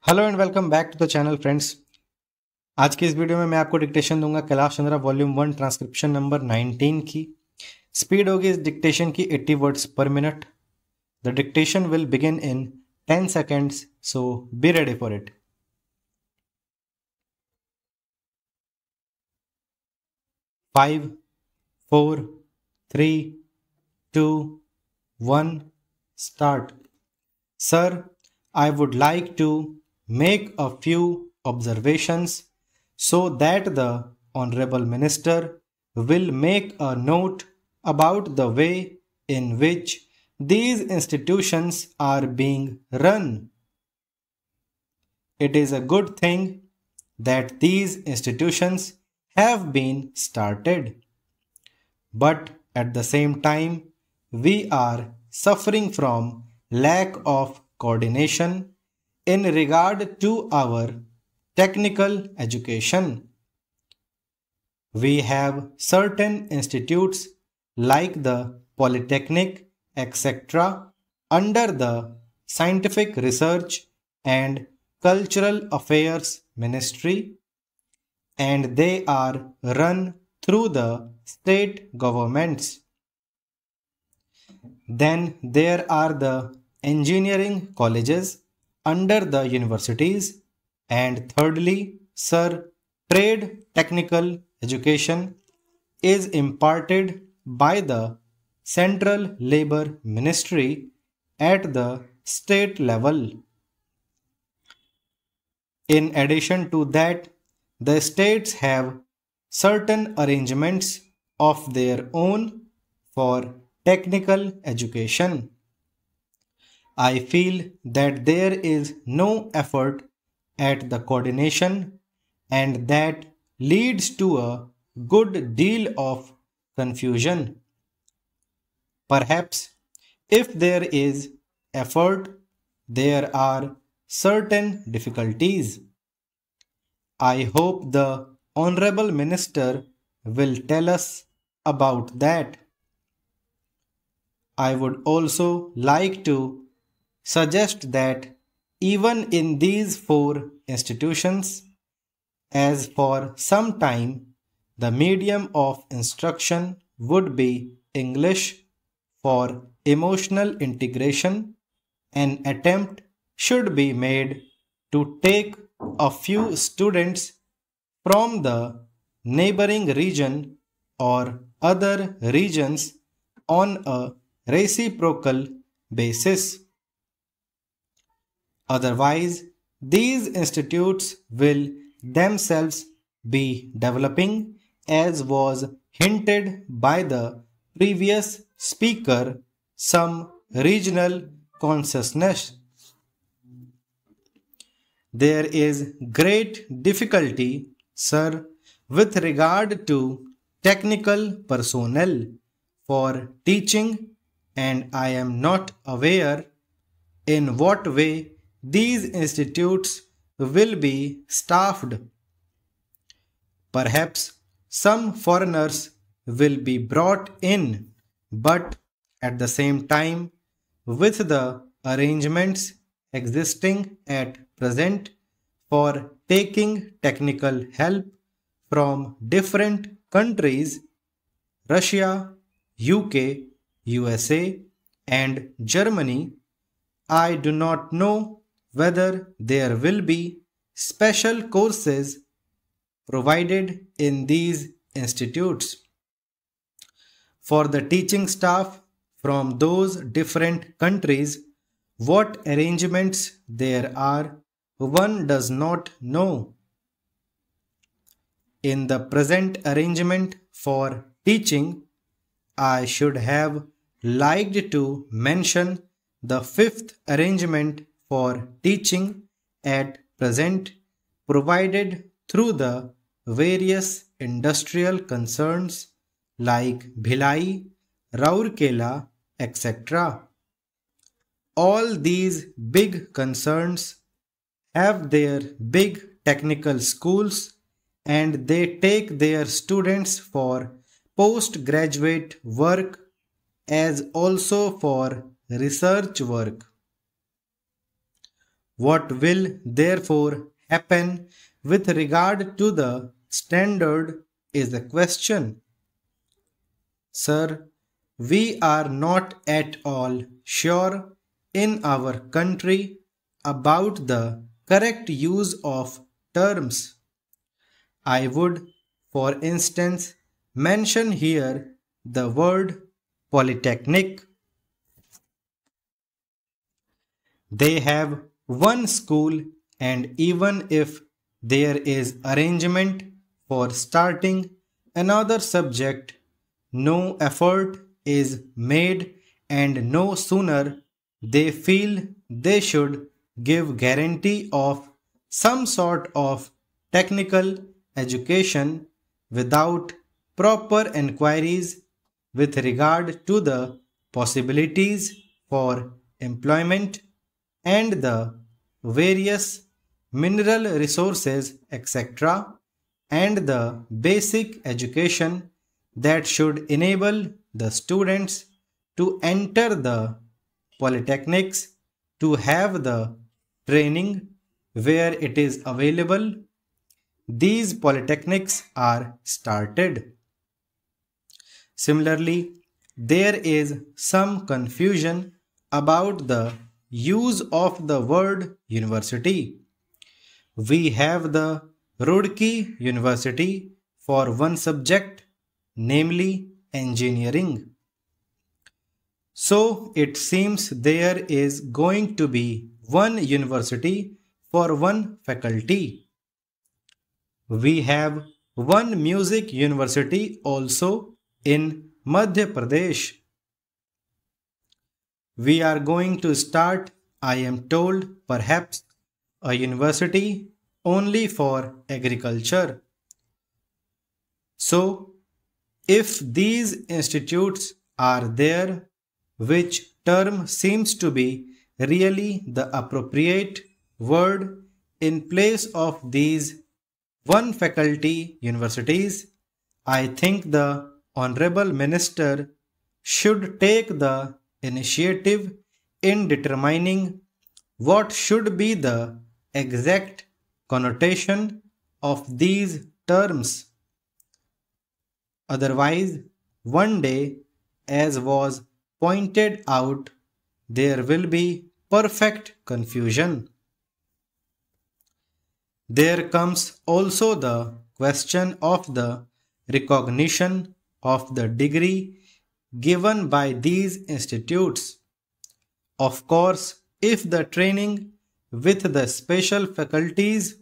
Hello and welcome back to the channel friends. आज की इस वीडियो में मैं आपको डिक्टेशन दूंगा Kailash Chandra volume 1 transcription number 19 की। स्पीड होगी इस डिक्टेशन की 80 वर्ड्स पर मिनट। The dictation will begin in 10 seconds, so be ready for it. Five, four, three, two, one, start. Sir, I would like to make a few observations so that the Honorable Minister will make a note about the way in which these institutions are being run. It is a good thing that these institutions have been started, but at the same time, we are suffering from lack of coordination in regard to our technical education. We have certain institutes like the Polytechnic, etc., under the Scientific Research and Cultural Affairs Ministry, and they are run through the state governments. Then there are the engineering colleges under the universities, and thirdly, sir, trade technical education is imparted by the Central Labor Ministry at the state level. In addition to that, the states have certain arrangements of their own for technical education. I feel that there is no effort at the coordination, and that leads to a good deal of confusion. Perhaps if there is effort, there are certain difficulties. I hope the Honorable Minister will tell us about that. I would also like to suggest that even in these four institutions, as for some time the medium of instruction would be English, for emotional integration, an attempt should be made to take a few students from the neighboring region or other regions on a reciprocal basis. Otherwise, these institutes will themselves be developing, as was hinted by the previous speaker, some regional consciousness. There is great difficulty, sir, with regard to technical personnel for teaching, and I am not aware in what way these institutes will be staffed. Perhaps some foreigners will be brought in, but at the same time, with the arrangements existing at present for taking technical help from different countries, Russia, UK, USA, and Germany, I do not know whether there will be special courses provided in these institutes. For the teaching staff from those different countries, what arrangements there are, one does not know. In the present arrangement for teaching, I should have liked to mention the fifth arrangement for teaching at present, provided through the various industrial concerns like Bhilai, Raurkela, etc. All these big concerns have their big technical schools, and they take their students for postgraduate work as also for research work. What will therefore happen with regard to the standard is the question. Sir, we are not at all sure in our country about the correct use of terms. I would, for instance, mention here the word polytechnic. They have one school, and even if there is arrangement for starting another subject, no effort is made, and no sooner they feel they should give guarantee of some sort of technical education without proper enquiries with regard to the possibilities for employment and the various mineral resources, etc., and the basic education that should enable the students to enter the polytechnics, to have the training where it is available. These polytechnics are started. Similarly, there is some confusion about the use of the word university. We have the Roorkee University for one subject, namely engineering. So it seems there is going to be one university for one faculty. We have one music university also in Madhya Pradesh. We are going to start, I am told, perhaps a university only for agriculture. So, if these institutes are there, which term seems to be really the appropriate word in place of these one faculty universities, I think the Honorable Minister should take the initiative in determining what should be the exact connotation of these terms. Otherwise, one day, as was pointed out, there will be perfect confusion. There comes also the question of the recognition of the degree given by these institutes. Of course, if the training with the special faculties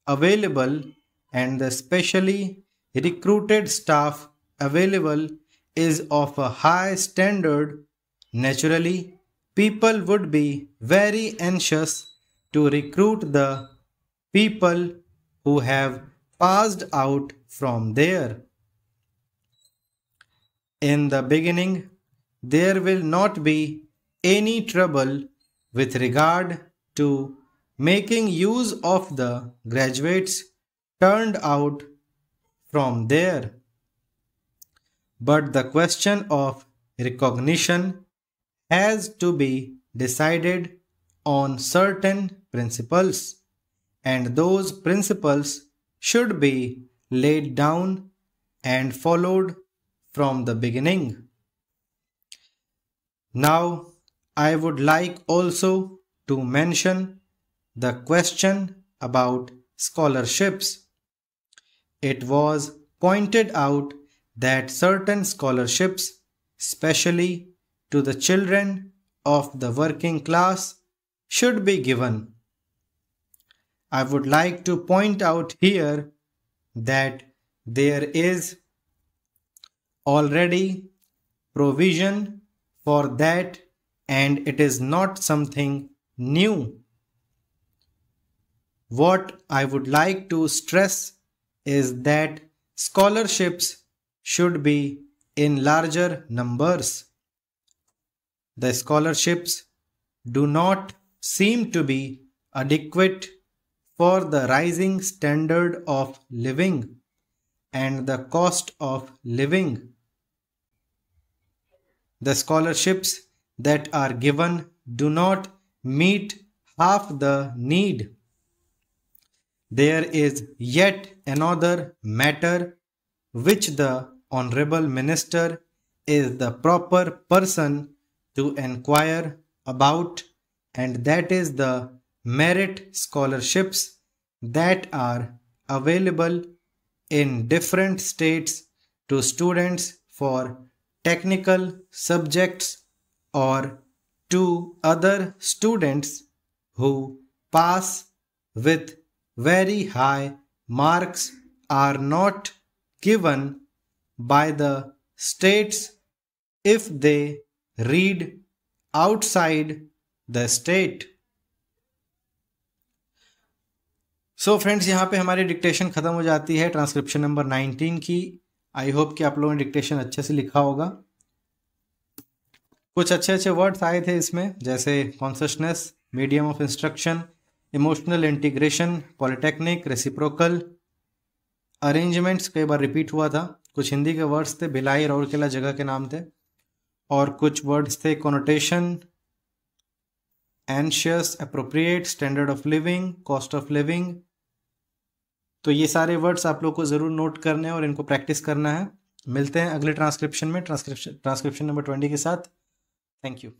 available and the specially recruited staff available is of a high standard, naturally people would be very anxious to recruit the people who have passed out from there. In the beginning, there will not be any trouble with regard to making use of the graduates turned out from there. But the question of recognition has to be decided on certain principles, and those principles should be laid down and followed from the beginning. Now, I would like also to mention the question about scholarships. It was pointed out that certain scholarships, especially to the children of the working class, should be given. I would like to point out here that there is already provision for that, and it is not something new. What I would like to stress is that scholarships should be in larger numbers. The scholarships do not seem to be adequate for the rising standard of living and the cost of living. The scholarships that are given do not meet half the need. There is yet another matter which the Honorable Minister is the proper person to inquire about, and that is the merit scholarships that are available in different states to students for technical subjects or to other students who pass with very high marks are not given by the states if they read outside the state. So friends, यहाँ पे हमारी dictation ख़त्म हो जाती है transcription number 19 की। I hope कि आप लोगों ने डिक्टेशन अच्छे से लिखा होगा। कुछ अच्छे अच्छे वर्ड्स आए थे इसमें, जैसे consciousness, medium of instruction, emotional integration, polytechnic, reciprocal, arrangements कई बार रिपीट हुआ था। कुछ हिंदी के वर्ड्स थे, भिलाई, राउरकेला जगह के नाम थे, और कुछ वर्ड्स थे connotation, anxious, appropriate, standard of living, cost of living. तो ये सारे वर्ड्स आप लोग को ज़रूर नोट करने हैं और इनको प्रैक्टिस करना है। मिलते हैं अगले ट्रांसक्रिप्शन में, ट्रांसक्रिप्शन नंबर 20 के साथ। Thank you.